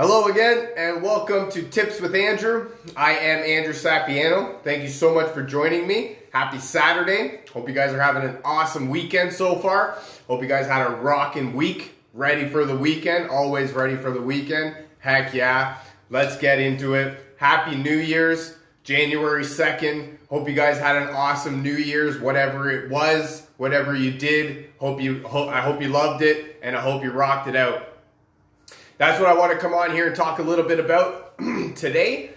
Hello again and welcome to Tips with Andrew. I am Andrew Sapiano. Thank you so much for joining me. Happy Saturday. Hope you guys are having an awesome weekend so far. Hope you guys had a rocking week. Ready for the weekend. Always ready for the weekend. Heck yeah. Let's get into it. Happy New Year's. January 2nd. Hope you guys had an awesome New Year's, whatever it was, whatever you did. I hope you loved it and I hope you rocked it out. That's what I want to come on here and talk a little bit about today.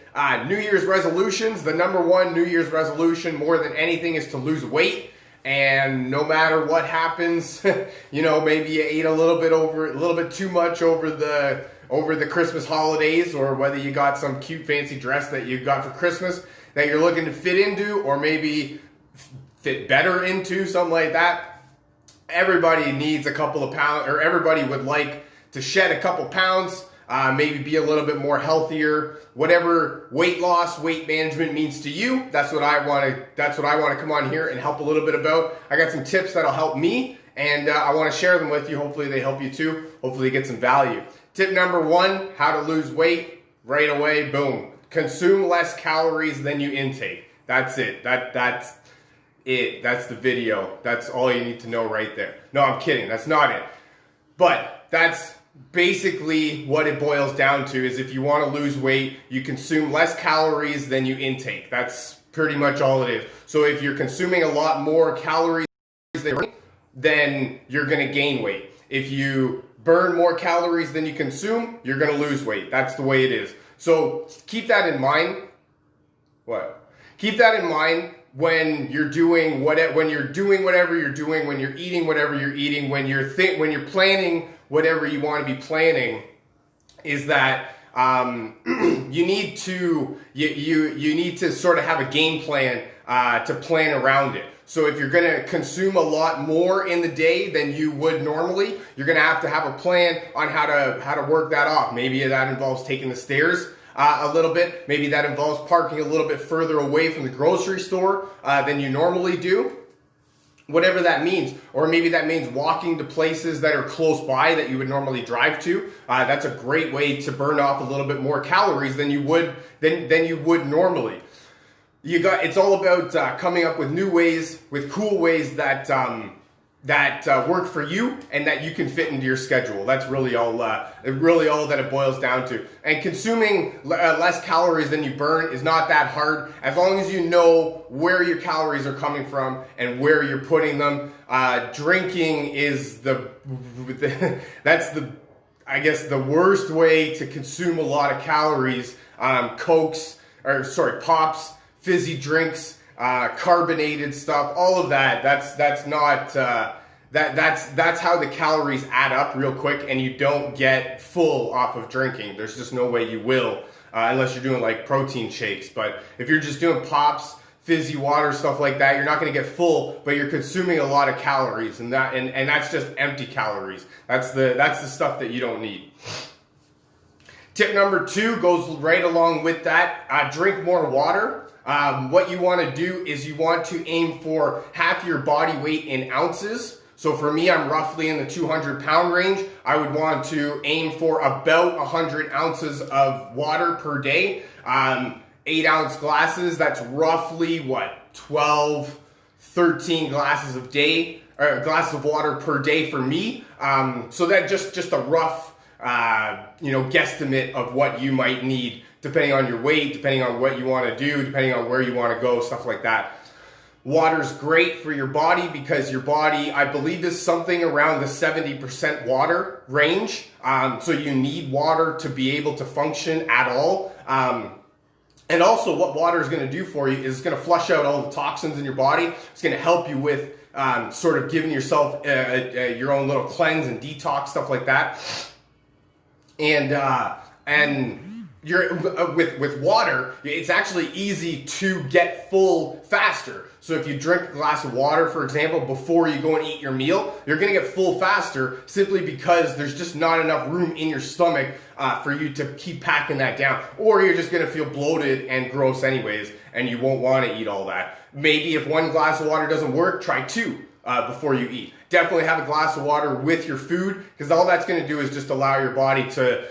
New Year's resolutions. The number one New Year's resolution more than anything is to lose weight. And no matter what happens, maybe you ate a little bit too much over the Christmas holidays, or whether you got some cute fancy dress that you got for Christmas that you're looking to fit into, or maybe fit better into, something like that. Everybody needs a couple of pounds, or everybody would like to shed a couple pounds, maybe be a little bit more healthier. Whatever weight loss, weight management means to you, that's what I want to come on here and help a little bit about. I got some tips that'll help me, and I want to share them with you. Hopefully they help you too. Hopefully you get some value. Tip number one, how to lose weight right away. Boom. Consume less calories than you intake. That's it. That's it. That's the video. That's all you need to know right there. No, I'm kidding. That's not it. But that's basically what it boils down to, is if you want to lose weight, you consume less calories than you intake. That's pretty much all it is. So if you're consuming a lot more calories then you're going to gain weight. If you burn more calories than you consume, you're going to lose weight. That's the way it is. So keep that in mind. Keep that in mind when you're doing whatever you're doing, when you're eating whatever you're eating, when you're planning whatever you want to be planning, is that you need to sort of have a game plan to plan around it. So if you're going to consume a lot more in the day than you would normally, you're going to have a plan on how to work that off. Maybe that involves taking the stairs a little bit. Maybe that involves parking a little bit further away from the grocery store than you normally do. Whatever that means. Or maybe that means walking to places that are close by that you would normally drive to. That's a great way to burn off a little bit more calories than you would normally. It's all about coming up with new ways, with cool ways that work for you and that you can fit into your schedule. That's really all that it boils down to. And consuming less calories than you burn is not that hard, as long as you know where your calories are coming from and where you're putting them. Drinking is the worst way to consume a lot of calories. Pops, fizzy drinks, carbonated stuff, all of that. That's how the calories add up real quick, and you don't get full off of drinking. There's just no way you will, unless you're doing like protein shakes. But if you're just doing pops, fizzy water, stuff like that, you're not going to get full, but you're consuming a lot of calories, and that's just empty calories. That's the stuff that you don't need. Tip number two goes right along with that. Drink more water. What you want to do is you want to aim for half your body weight in ounces. So for me, I'm roughly in the 200-pound range. I would want to aim for about 100 ounces of water per day. 8-ounce glasses, that's roughly 12, 13 glasses of water per day for me. So that just a rough guesstimate of what you might need, depending on your weight, depending on what you want to do, depending on where you want to go, stuff like that. Water's great for your body because your body, I believe, is something around the 70% water range. So you need water to be able to function at all. And also what water is going to do for you is it's going to flush out all the toxins in your body. It's going to help you with sort of giving yourself your own little cleanse and detox, stuff like that. And you're with water, it's actually easy to get full faster. So if you drink a glass of water, for example, before you go and eat your meal, you're going to get full faster simply because there's just not enough room in your stomach for you to keep packing that down. Or you're just going to feel bloated and gross anyways, and you won't want to eat all that. Maybe if one glass of water doesn't work, try two before you eat. definitely have a glass of water with your food, because all that's going to do is just allow your body to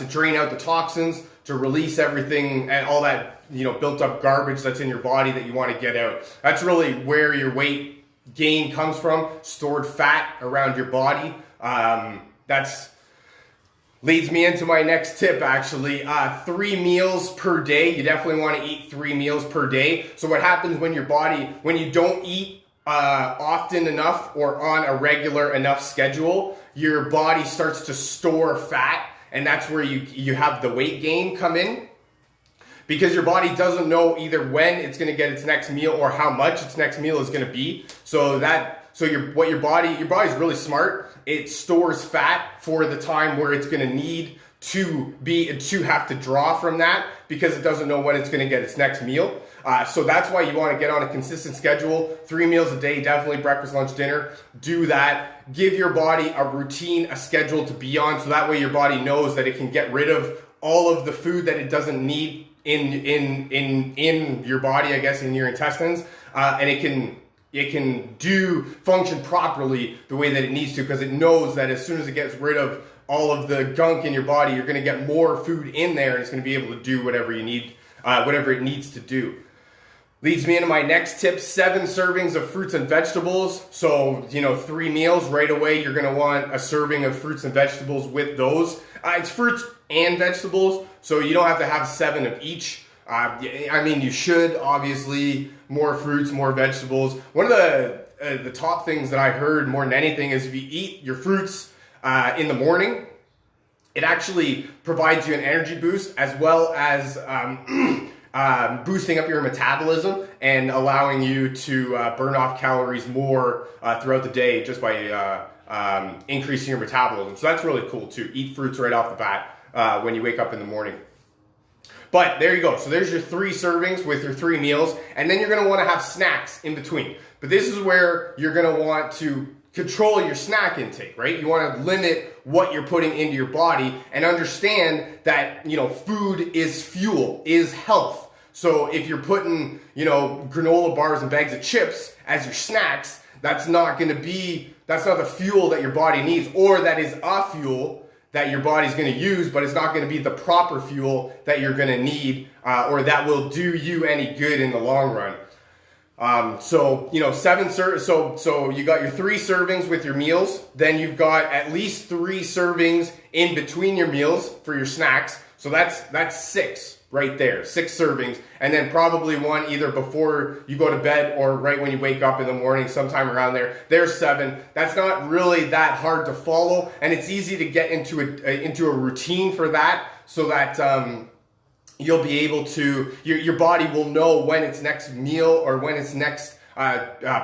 drain out the toxins, to release everything and all that, you know, built up garbage that's in your body that you want to get out. That's really where your weight gain comes from, stored fat around your body. That's leads me into my next tip, actually. 3 meals per day. You definitely want to eat 3 meals per day. So what happens when your body, when you don't eat often enough or on a regular enough schedule, your body starts to store fat, and that's where you have the weight gain come in. Because your body doesn't know either when it's going to get its next meal or how much its next meal is going to be. So your body's really smart. It stores fat for the time where it's going to need to have to draw from that, because it doesn't know when it's going to get its next meal. So that's why you want to get on a consistent schedule. 3 meals a day, definitely breakfast, lunch, dinner. Do that. Give your body a routine, a schedule to be on, so that way your body knows that it can get rid of all of the food that it doesn't need in your body, I guess, in your intestines, and it can function properly the way that it needs to, because it knows that as soon as it gets rid of all of the gunk in your body, you're going to get more food in there, and it's going to be able to do whatever you need, whatever it needs to do. Leads me into my next tip: 7 servings of fruits and vegetables. So, 3 meals right away, you're going to want a serving of fruits and vegetables with those. It's fruits and vegetables, so you don't have to have 7 of each. I mean, you should, obviously, more fruits, more vegetables. One of the top things that I heard more than anything is if you eat your fruits in the morning, it actually provides you an energy boost, as well as boosting up your metabolism and allowing you to burn off calories more throughout the day, just by increasing your metabolism. So that's really cool too. Eat fruits right off the bat when you wake up in the morning. But there you go. So there's your 3 servings with your 3 meals. And then you're going to want to have snacks in between. But this is where you're going to want to control your snack intake, right? You want to limit what you're putting into your body, and understand that, food is fuel, is health. So if you're putting, granola bars and bags of chips as your snacks, that's not the fuel that your body needs, or that is a fuel that your body's going to use, but it's not going to be the proper fuel that you're going to need, or that will do you any good in the long run. So you got your 3 servings with your meals. Then you've got at least 3 servings in between your meals for your snacks. So that's 6 right there, 6 servings. And then probably 1 either before you go to bed or right when you wake up in the morning, sometime around there. There's 7. That's not really that hard to follow, and it's easy to get into a routine for that, so that you'll be able to, your body will know when its next meal or when its next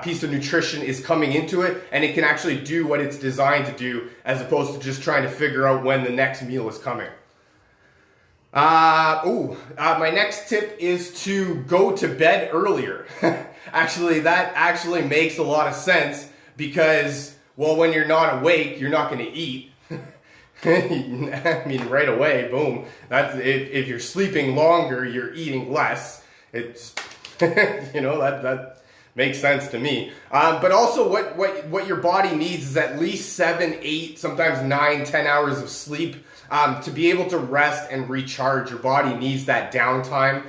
piece of nutrition is coming into it, and it can actually do what it's designed to do, as opposed to just trying to figure out when the next meal is coming. My next tip is to go to bed earlier. Actually, that actually makes a lot of sense, because, well, when you're not awake, you're not going to eat. I mean, right away, boom. That's if you're sleeping longer, you're eating less. It's that makes sense to me. But also, what your body needs is at least 7, 8, sometimes 9, 10 hours of sleep to be able to rest and recharge. Your body needs that downtime.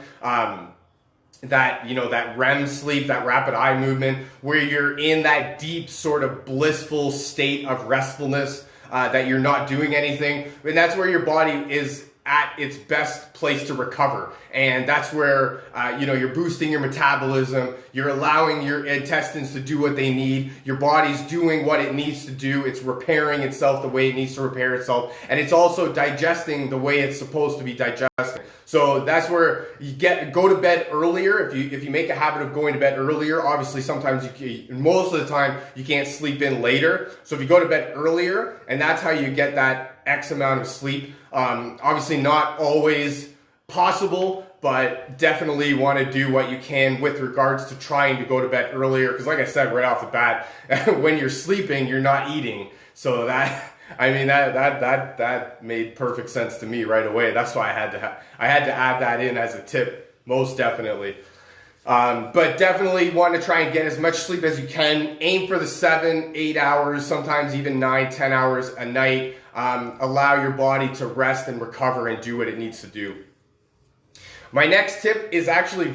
That REM sleep, that rapid eye movement, where you're in that deep sort of blissful state of restfulness, that you're not doing anything. And that's where your body is at its best place to recover. And that's where, you're boosting your metabolism. You're allowing your intestines to do what they need. Your body's doing what it needs to do. It's repairing itself the way it needs to repair itself. And it's also digesting the way it's supposed to be digesting. So that's where you go to bed earlier. If you make a habit of going to bed earlier, obviously sometimes most of the time you can't sleep in later. So if you go to bed earlier, and that's how you get that X amount of sleep. Obviously not always possible, but definitely want to do what you can with regards to trying to go to bed earlier. Because like I said right off the bat, when you're sleeping, you're not eating. So that made perfect sense to me right away. That's why I had to add that in as a tip, most definitely. But definitely want to try and get as much sleep as you can. Aim for the 7-8 hours, sometimes even 9-10 hours a night. Allow your body to rest and recover and do what it needs to do. My next tip is actually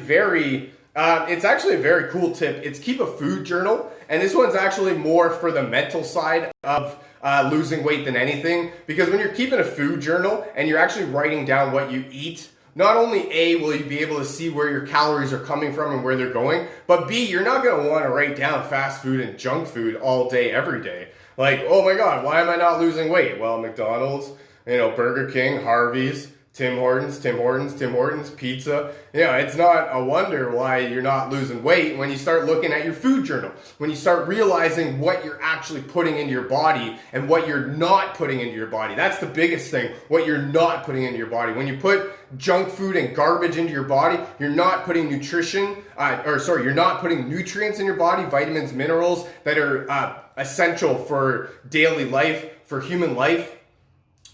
it's actually a very cool tip. It's keep a food journal. And this one's actually more for the mental side of losing weight than anything. Because when you're keeping a food journal and you're actually writing down what you eat, not only A, will you be able to see where your calories are coming from and where they're going, but B, you're not going to want to write down fast food and junk food all day, every day. Like, oh my God, why am I not losing weight? Well, McDonald's, Burger King, Harvey's, Tim Hortons, pizza. It's not a wonder why you're not losing weight when you start looking at your food journal. When you start realizing what you're actually putting into your body and what you're not putting into your body. That's the biggest thing, what you're not putting into your body. When you put junk food and garbage into your body, you're not putting you're not putting nutrients in your body, vitamins, minerals that are essential for daily life, for human life.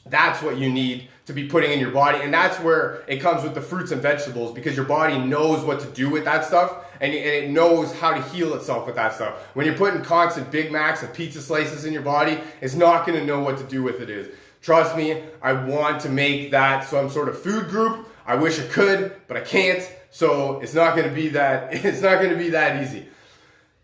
That's what you need to be putting in your body. And that's where it comes with the fruits and vegetables, because your body knows what to do with that stuff, and it knows how to heal itself with that stuff. When you're putting constant Big Macs and pizza slices in your body, it's not going to know what to do with it. Trust me, I want to make that some sort of food group. I wish I could, but I can't. So it's not going to be that easy.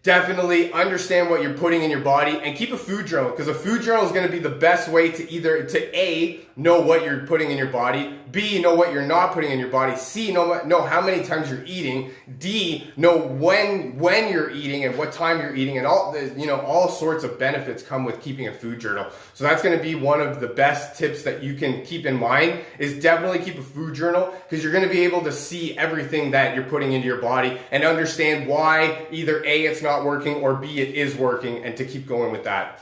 Definitely understand what you're putting in your body and keep a food journal, because a food journal is going to be the best way to A, know what you're putting in your body, B, know what you're not putting in your body, C, know how many times you're eating, D, know when you're eating and what time you're eating, and all sorts of benefits come with keeping a food journal. So that's going to be one of the best tips that you can keep in mind, is definitely keep a food journal, because you're going to be able to see everything that you're putting into your body and understand why either A, it's not working, or B, it is working, and to keep going with that.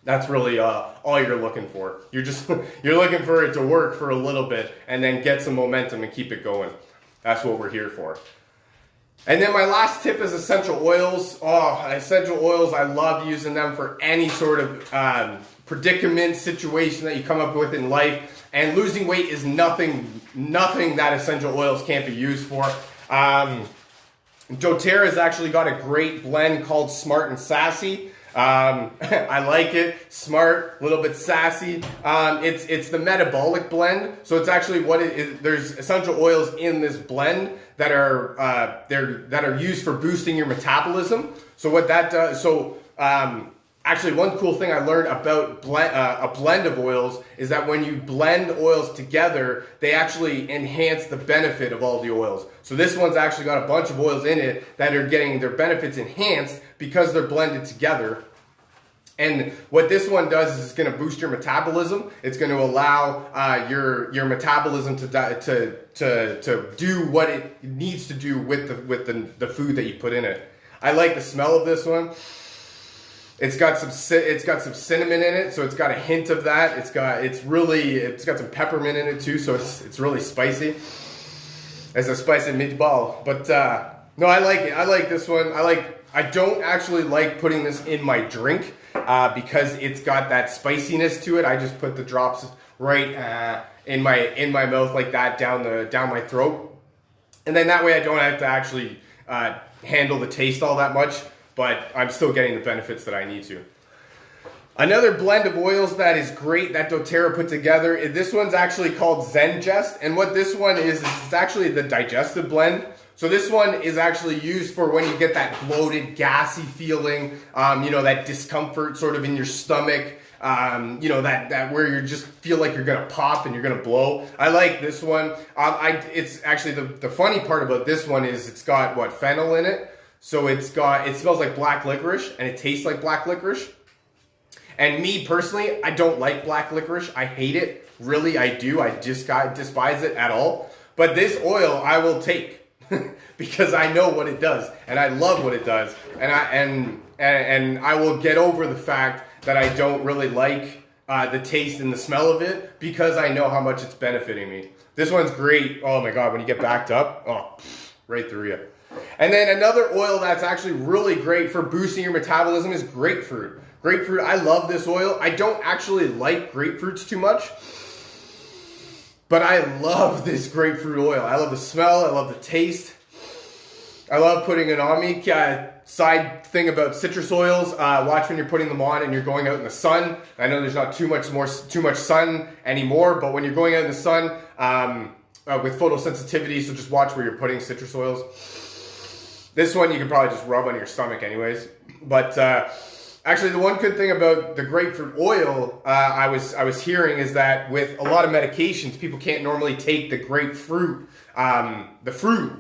That's really all you're looking for. You're looking for it to work for a little bit and then get some momentum and keep it going. That's what we're here for. And then my last tip is essential oils. Essential oils, I love using them for any sort of predicament, situation that you come up with in life. And losing weight is nothing that essential oils can't be used for. doTERRA's actually got a great blend called Smart and Sassy. I like it. Smart, a little bit sassy. It's the metabolic blend. So it's actually there's essential oils in this blend that are used for boosting your metabolism. So what that does, actually, one cool thing I learned about a blend of oils is that when you blend oils together, they actually enhance the benefit of all the oils. So this one's actually got a bunch of oils in it that are getting their benefits enhanced because they're blended together. And what this one does is it's going to boost your metabolism. It's going to allow your metabolism to do what it needs to do with the food that you put in it. I like the smell of this one. It's got some cinnamon in it, so it's got a hint of that. It's got some peppermint in it too, so it's really spicy. It's a spicy meatball, but no, I like it. I like this one. I don't actually like putting this in my drink because it's got that spiciness to it. I just put the drops right in my mouth like that, down my throat, and then that way I don't have to actually handle the taste all that much. But I'm still getting the benefits that I need to. Another blend of oils that is great that doTERRA put together, this one's actually called Zenjest. And what this one is it's actually the digestive blend. So this one is actually used for when you get that bloated, gassy feeling, that discomfort sort of in your stomach, that where you just feel like you're gonna pop and you're gonna blow. I like this one. It's actually the funny part about this one is it's got fennel in it. So it smells like black licorice and it tastes like black licorice. And me personally, I don't like black licorice. I hate it. Really, I do. I just despise it at all. But this oil I will take because I know what it does and I love what it does. And I will get over the fact that I don't really like the taste and the smell of it because I know how much it's benefiting me. This one's great. Oh my God, when you get backed up, right through you. And then another oil that's actually really great for boosting your metabolism is grapefruit. Grapefruit, I love this oil. I don't actually like grapefruits too much, but I love this grapefruit oil. I love the smell. I love the taste. I love putting it on me. Side thing about citrus oils, watch when you're putting them on and you're going out in the sun. I know there's not too much sun anymore, but when you're going out in the sun with photosensitivity, so just watch where you're putting citrus oils. This one you can probably just rub on your stomach anyways. But actually, the one good thing about the grapefruit oil I was hearing is that with a lot of medications, people can't normally take the grapefruit, the fruit,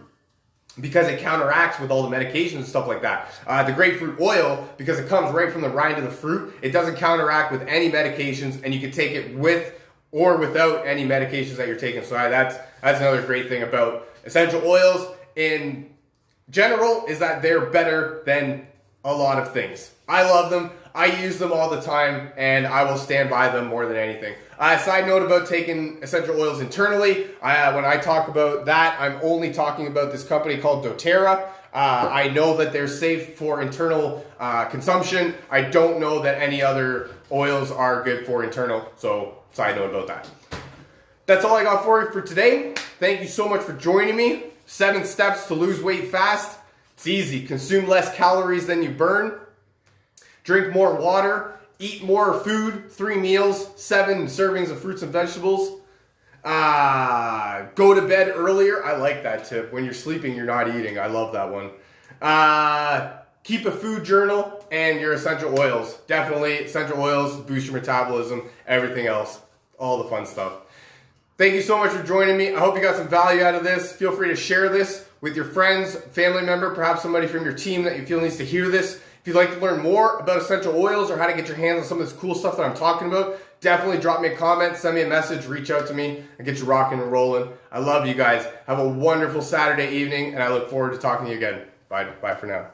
because it counteracts with all the medications and stuff like that. The grapefruit oil, because it comes right from the rind of the fruit, it doesn't counteract with any medications, and you can take it with or without any medications that you're taking. So that's another great thing about essential oils in general, is that they're better than a lot of things. I love them. I use them all the time, and I will stand by them more than anything. Side note about taking essential oils internally. When I talk about that, I'm only talking about this company called doTERRA. I know that they're safe for internal consumption. I don't know that any other oils are good for internal. So, side note about that. That's all I got for you for today. Thank you so much for joining me. 7 steps to lose weight fast. It's easy. Consume less calories than you burn. Drink more water. Eat more food. 3 meals. 7 servings of fruits and vegetables. Go to bed earlier. I like that tip. When you're sleeping, you're not eating. I love that one. Keep a food journal and your essential oils. Definitely essential oils boost your metabolism. Everything else. All the fun stuff. Thank you so much for joining me. I hope you got some value out of this. Feel free to share this with your friends, family member, perhaps somebody from your team that you feel needs to hear this. If you'd like to learn more about essential oils or how to get your hands on some of this cool stuff that I'm talking about, definitely drop me a comment, send me a message, reach out to me, and get you rocking and rolling. I love you guys. Have a wonderful Saturday evening, and I look forward to talking to you again. Bye for now.